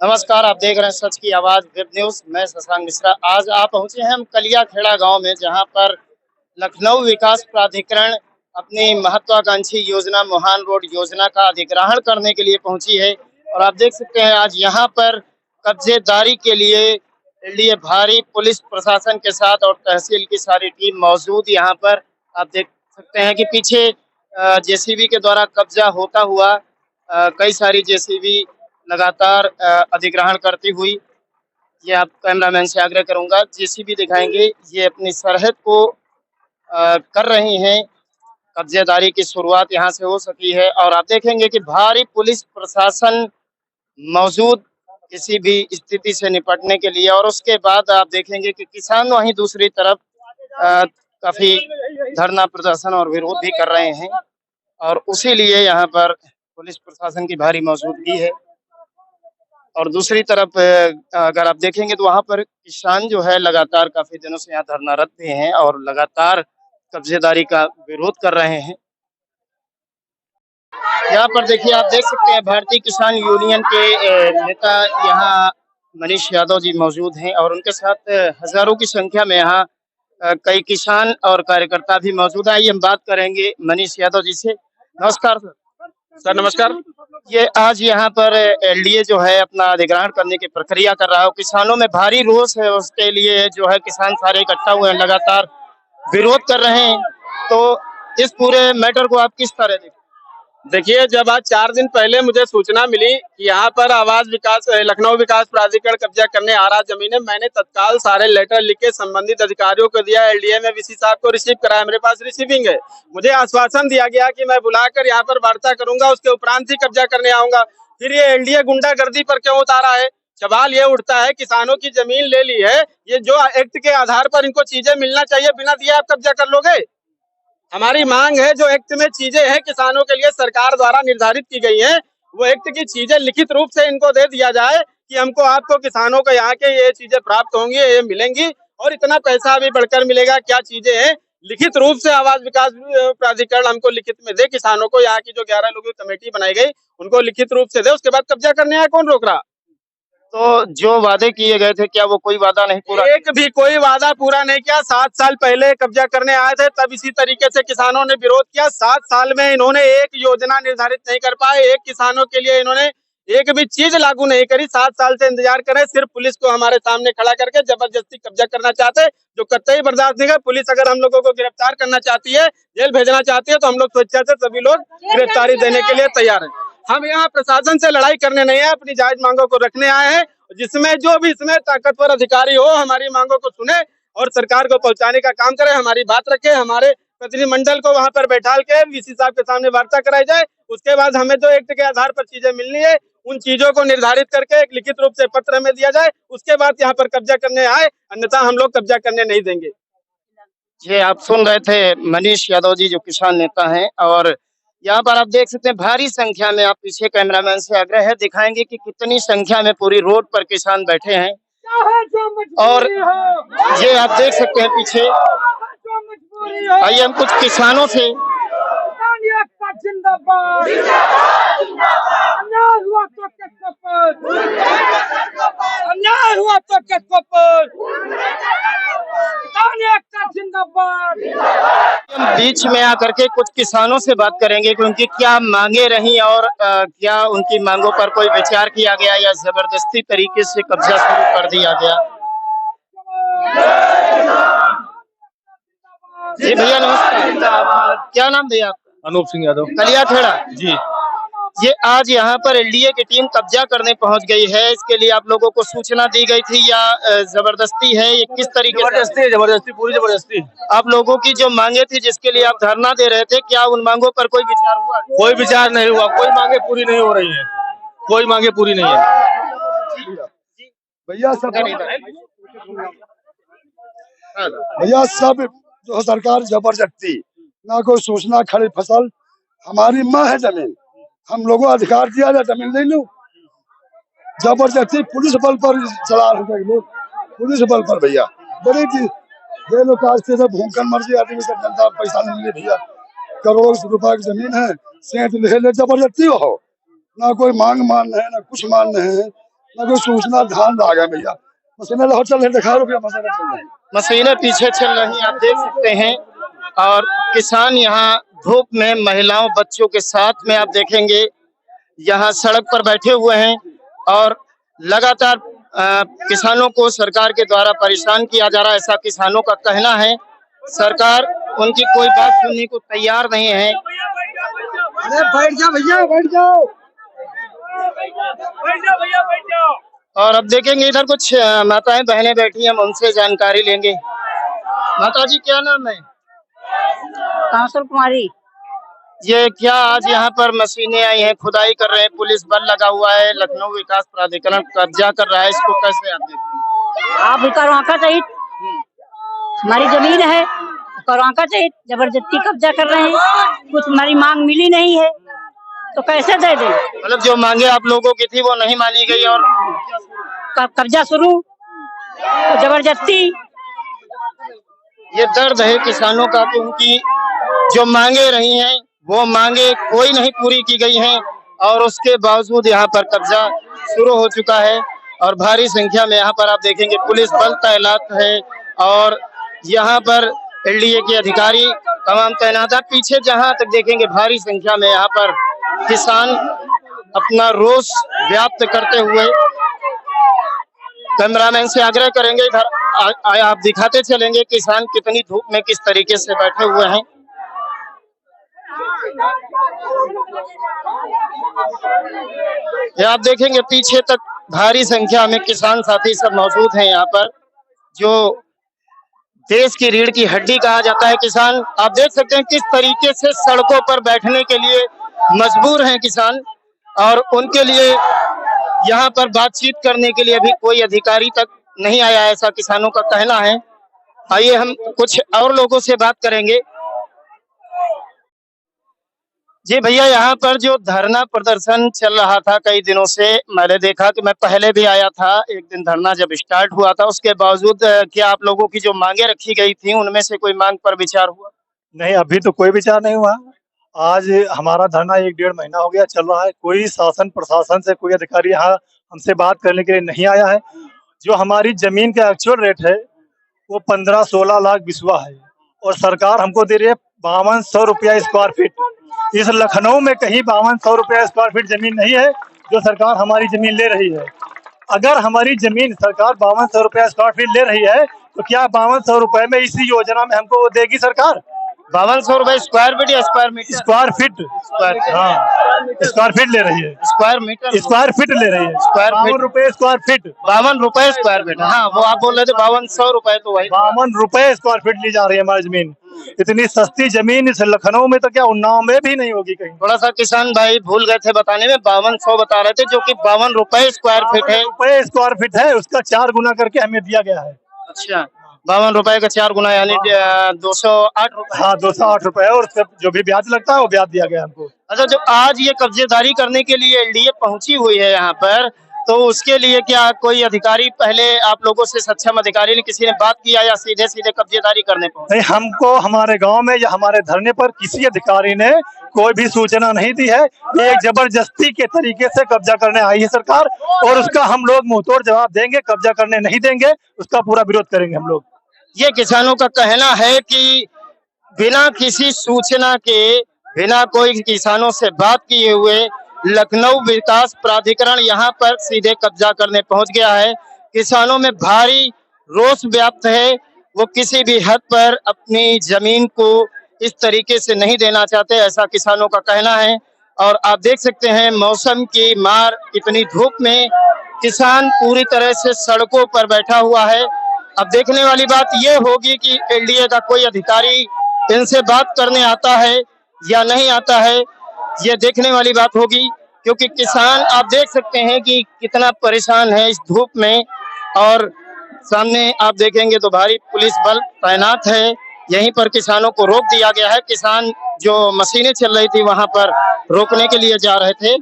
नमस्कार, आप देख रहे हैं सच की आवाज वेब न्यूज। मैं शशांक मिश्रा। आज आप पहुंचे हैं हम कलिया खेड़ा गांव में, जहां पर लखनऊ विकास प्राधिकरण अपनी महत्वाकांक्षी योजना मुहान रोड योजना का अधिग्रहण करने के लिए पहुंची है। और आप देख सकते हैं आज यहां पर कब्जेदारी के लिए भारी पुलिस प्रशासन के साथ और तहसील की सारी टीम मौजूद यहाँ पर। आप देख सकते हैं कि पीछे जेसीबी के द्वारा कब्जा होता हुआ कई सारी जेसीबी लगातार अधिग्रहण करती हुई, ये आप कैमरामैन से आग्रह करूंगा जेसीबी दिखाएंगे, ये अपनी सरहद को कर रही हैं। कब्जेदारी की शुरुआत यहाँ से हो सकी है और आप देखेंगे कि भारी पुलिस प्रशासन मौजूद किसी भी स्थिति से निपटने के लिए। और उसके बाद आप देखेंगे कि किसान वहीं दूसरी तरफ काफी धरना प्रदर्शन और विरोध भी कर रहे हैं और उसी लिए यहाँ पर पुलिस प्रशासन की भारी मौजूदगी है। और दूसरी तरफ अगर आप देखेंगे तो वहाँ पर किसान जो है लगातार काफी दिनों से यहाँ धरनारत भी हैं और लगातार कब्जेदारी का विरोध कर रहे हैं। यहाँ पर देखिए, आप देख सकते हैं भारतीय किसान यूनियन के नेता यहाँ मनीष यादव जी मौजूद हैं और उनके साथ हजारों की संख्या में यहाँ कई किसान और कार्यकर्ता भी मौजूद हैं। आइए हम बात करेंगे मनीष यादव जी से। नमस्कार सर। सर नमस्कार। ये आज यहाँ पर एलडीए जो है अपना अधिग्रहण करने की प्रक्रिया कर रहा है, किसानों में भारी रोष है, उसके लिए जो है किसान सारे इकट्ठा हुए हैं, लगातार विरोध कर रहे हैं। तो इस पूरे मैटर को आप किस तरह देखिए, जब आज 4 दिन पहले मुझे सूचना मिली कि यहाँ पर लखनऊ विकास प्राधिकरण कब्जा करने आ रहा जमीन है, मैंने तत्काल सारे लेटर लिख के संबंधित अधिकारियों को दिया। एलडीए में वीसी साहब को रिसीव कराया, मेरे पास रिसीविंग है। मुझे आश्वासन दिया गया कि मैं बुलाकर यहाँ पर वार्ता करूंगा, उसके उपरांत ही कब्जा करने आऊंगा। फिर ये एलडीए गुंडागर्दी पर क्यों उतारा है? सवाल ये उठता है, किसानों की जमीन ले ली है, ये जो एक्ट के आधार पर इनको चीजें मिलना चाहिए, बिना दिए आप कब्जा कर लोगे? हमारी मांग है, जो एक्ट में चीजें हैं किसानों के लिए सरकार द्वारा निर्धारित की गई हैं, वो एक्ट की चीजें लिखित रूप से इनको दे दिया जाए कि हमको आपको किसानों को यहाँ के ये चीजें प्राप्त होंगी, ये मिलेंगी और इतना पैसा भी बढ़कर मिलेगा। क्या चीजें हैं, लिखित रूप से आवास विकास प्राधिकरण हमको लिखित में दे। किसानों को यहाँ की जो 11 लोगों की कमेटी बनाई गई उनको लिखित रूप से दे, उसके बाद कब्जा करने आया, कौन रोक रहा? तो जो वादे किए गए थे, क्या वो कोई वादा नहीं पूरा? एक भी कोई वादा पूरा नहीं किया। 7 साल पहले कब्जा करने आए थे, तब इसी तरीके से किसानों ने विरोध किया। 7 साल में इन्होंने एक योजना निर्धारित नहीं कर पाए, एक किसानों के लिए इन्होंने एक भी चीज लागू नहीं करी। 7 साल से इंतजार करे, सिर्फ पुलिस को हमारे सामने खड़ा करके जबरदस्ती कब्जा करना चाहते, जो कतई बर्दाश्त नहीं है। पुलिस अगर हम लोगों को गिरफ्तार करना चाहती है, जेल भेजना चाहती है, तो हम लोग स्वेच्छा से सभी लोग गिरफ्तारी देने के लिए तैयार है। हम यहाँ प्रशासन से लड़ाई करने नहीं है, अपनी जायज मांगों को रखने आए हैं। जिसमें जो भी इसमें ताकतवर अधिकारी हो, हमारी मांगों को सुने और सरकार को पहुंचाने का काम करे, हमारी बात रखे। हमारे प्रतिनिधिमंडल को वहां पर बैठाल के वीसी साहब के सामने वार्ता कराई जाए। उसके बाद हमें जो एक्ट के आधार पर चीजें मिलनी है, उन चीजों को निर्धारित करके एक लिखित रूप से पत्र हमें दिया जाए, उसके बाद यहाँ पर कब्जा करने आए, अन्यथा हम लोग कब्जा करने नहीं देंगे। ये आप सुन रहे थे मनीष यादव जी, जो किसान नेता हैं। और यहाँ पर आप देख सकते हैं भारी संख्या में, आप पीछे कैमरामैन से आग्रह है दिखाएंगे कि कितनी संख्या में पूरी रोड पर किसान बैठे हैं। और ये आप देख सकते हैं पीछे। आइए हम कुछ किसानों से बीच में आकर के कुछ किसानों से बात करेंगे कि उनकी क्या मांगे रही और क्या उनकी मांगों पर कोई विचार किया गया या जबरदस्ती तरीके से कब्जा शुरू कर दिया गया। जी भैया नमस्कार, क्या नाम भैया आपका? अनूप सिंह यादव, कलिया खेड़ा जी। ये आज यहाँ पर एलडीए की टीम कब्जा करने पहुंच गई है, इसके लिए आप लोगों को सूचना दी गई थी या जबरदस्ती है, ये किस तरीके से? जबरदस्ती, जबरदस्ती, पूरी जबरदस्ती। आप लोगों की जो मांगे थी, जिसके लिए आप धरना दे रहे थे, क्या उन मांगों पर कोई विचार हुआ? कोई विचार नहीं हुआ, कोई मांगे पूरी नहीं हो रही है, कोई मांगे पूरी नहीं है। भैया सब जो सरकार जबरदस्ती, ना कोई सूचना, खड़ी फसल, हमारी माँ है जमीन, हम लोगों को अधिकार दिया जाए, जमीन ले लो। जबरदस्ती पुलिस बल पर चला रहे लोग, पुलिस बल पर भैया बड़ी चीज। ये लोग काजते थे, भूखन मर गए आदमी, सब जनता पैसा नहीं मिले भैया। करोड़ों रुपए की जमीन है, सेंध ले जबरदस्ती हो, ना कोई मांग मान है, ना कुछ मान है। ना कोई सूचना ध्यान आ गया भैया। मशीनें लो चल रहे दिखा रुपया मशीनें चल रही। मशीनें पीछे चल रही आप देख सकते हैं। और किसान यहाँ धूप में महिलाओं बच्चों के साथ में आप देखेंगे यहाँ सड़क पर बैठे हुए हैं। और लगातार किसानों को सरकार के द्वारा परेशान किया जा रहा है, ऐसा किसानों का कहना है। सरकार उनकी कोई बात सुनने को तैयार नहीं है। अरे बैठ जाओ भैया, बैठ जाओ, बैठ जाओ भैया, बैठ जाओ। और अब देखेंगे इधर कुछ माताएं बहनें बैठी हैं, हम उनसे जानकारी लेंगे। माता जी क्या नाम है? कांसुर कुमारी। ये क्या आज यहाँ पर मशीनें आई हैं, खुदाई कर रहे हैं, पुलिस बल लगा हुआ है, लखनऊ विकास प्राधिकरण कब्जा कर रहा है, इसको कैसे आप देखते हैं? आप भी करवाका चाहिए, हमारी जमीन है, करवाका चाहिए। जबरदस्ती कब्जा कर रहे हैं, कुछ हमारी मांग मिली नहीं है तो कैसे दे दें? मतलब जो मांगे आप लोगों की थी वो नहीं मानी गई और कब्जा शुरू तो जबरदस्ती। ये दर्द है किसानों का कि उनकी जो मांगे रही हैं वो मांगे कोई नहीं पूरी की गई हैं और उसके बावजूद यहाँ पर कब्जा शुरू हो चुका है। और भारी संख्या में यहाँ पर आप देखेंगे पुलिस बल तैनात है और यहाँ पर एलडीए के अधिकारी तमाम तैनात है। पीछे जहाँ तक देखेंगे भारी संख्या में यहाँ पर किसान अपना रोष व्याप्त करते हुए। कैमरामैन से आग्रह करेंगे इधर आप दिखाते चलेंगे किसान कितनी धूप में किस तरीके से बैठे हुए हैं। ये आप देखेंगे पीछे तक भारी संख्या में किसान साथी सब मौजूद हैं यहाँ पर, जो देश की रीढ़ की हड्डी कहा जाता है किसान। आप देख सकते हैं किस तरीके से सड़कों पर बैठने के लिए मजबूर हैं किसान और उनके लिए यहाँ पर बातचीत करने के लिए अभी कोई अधिकारी तक नहीं आया, ऐसा किसानों का कहना है। आइए हम कुछ और लोगों से बात करेंगे। जी भैया, यहाँ पर जो धरना प्रदर्शन चल रहा था कई दिनों से, मैंने देखा कि मैं पहले भी आया था, एक दिन धरना जब स्टार्ट हुआ था उसके बावजूद क्या आप लोगों की जो मांगे रखी गई थी उनमें से कोई मांग पर विचार हुआ? नहीं, अभी तो कोई विचार नहीं हुआ। आज हमारा धरना 1-1.5 महीना हो गया चल रहा है, कोई शासन प्रशासन से कोई अधिकारी यहाँ हमसे बात करने के लिए नहीं आया है। जो हमारी जमीन का एक्चुअल रेट है वो 15-16 लाख बिस्वा है और सरकार हमको दे रही है 5200 रुपया स्क्वायर फीट। इस लखनऊ में कहीं 5200 रुपया स्क्वायर फीट जमीन नहीं है जो सरकार हमारी जमीन ले रही है। अगर हमारी जमीन सरकार 5200 रुपया स्क्वायर फीट ले रही है तो क्या 5200 रुपए में इसी योजना में हमको देगी सरकार? 5200 रुपए स्क्वायर फीट या स्क्वायर मीटर? स्क्वायर फीट, हाँ स्क्वायर फीट ले रही है। स्क्वायर मीटर, स्क्वायर फीट ले रही है। स्क्वायर फीट 52 रुपए स्क्वायर फीट। 52 रुपए स्क्वायर फीट, हाँ वो आप बोल रहे थे 5200 रुपए, तो वही 52 रुपए स्क्वायर फीट ली जा रही है हमारी जमीन। इतनी सस्ती जमीन इस लखनऊ में तो क्या उन्नाव में भी नहीं होगी कहीं। थोड़ा सा किसान भाई भूल गए थे बताने में, 5200 बता रहे थे जो कि 52 रुपए स्क्वायर फीट है। रुपए स्क्वायर फीट है, उसका 4 गुना करके हमें दिया गया है। अच्छा, 52 रुपए का 4 गुना यानी 208 रुपए। हाँ 208 रुपए, और जो भी ब्याज लगता है वो ब्याज दिया गया हमको। अच्छा, जो आज ये कब्जेदारी करने के लिए एलडीए पहुंची हुई है यहाँ पर, तो उसके लिए क्या कोई अधिकारी पहले आप लोगों से, सक्षम अधिकारी ने किसी ने बात किया या सीधे सीधे कब्जेदारी करने पहुंचे? नहीं, हमको हमारे गांव में या हमारे धरने पर किसी अधिकारी ने कोई भी सूचना नहीं दी है। ये एक जबरदस्ती के तरीके से कब्जा करने आई है सरकार और उसका हम लोग मुंहतोड़ जवाब देंगे। कब्जा करने नहीं देंगे, उसका पूरा विरोध करेंगे हम लोग। ये किसानों का कहना है कि बिना किसी सूचना के, बिना कोई किसानों से बात किए हुए लखनऊ विकास प्राधिकरण यहाँ पर सीधे कब्जा करने पहुंच गया है। किसानों में भारी रोष व्याप्त है, वो किसी भी हद पर अपनी जमीन को इस तरीके से नहीं देना चाहते, ऐसा किसानों का कहना है। और आप देख सकते हैं मौसम की मार, इतनी धूप में किसान पूरी तरह से सड़कों पर बैठा हुआ है। अब देखने वाली बात ये होगी कि एलडीए का कोई अधिकारी इनसे बात करने आता है या नहीं आता है, ये देखने वाली बात होगी। क्योंकि किसान आप देख सकते हैं कि कितना परेशान है इस धूप में और सामने आप देखेंगे तो भारी पुलिस बल तैनात है। यहीं पर किसानों को रोक दिया गया है। किसान जो मशीनें चल रही थी वहां पर रोकने के लिए जा रहे थे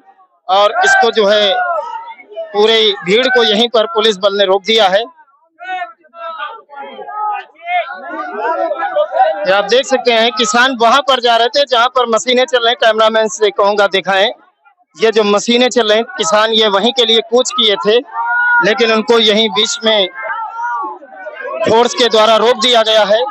और इसको जो है पूरे भीड़ को यहीं पर पुलिस बल ने रोक दिया है। आप देख सकते हैं किसान वहां पर जा रहे थे जहां पर मशीनें चल रही हैं। कैमरामैन से कहूंगा दिखाएं, ये जो मशीनें चल रही हैं, किसान ये वहीं के लिए कूच किए थे लेकिन उनको यहीं बीच में फोर्स के द्वारा रोक दिया गया है।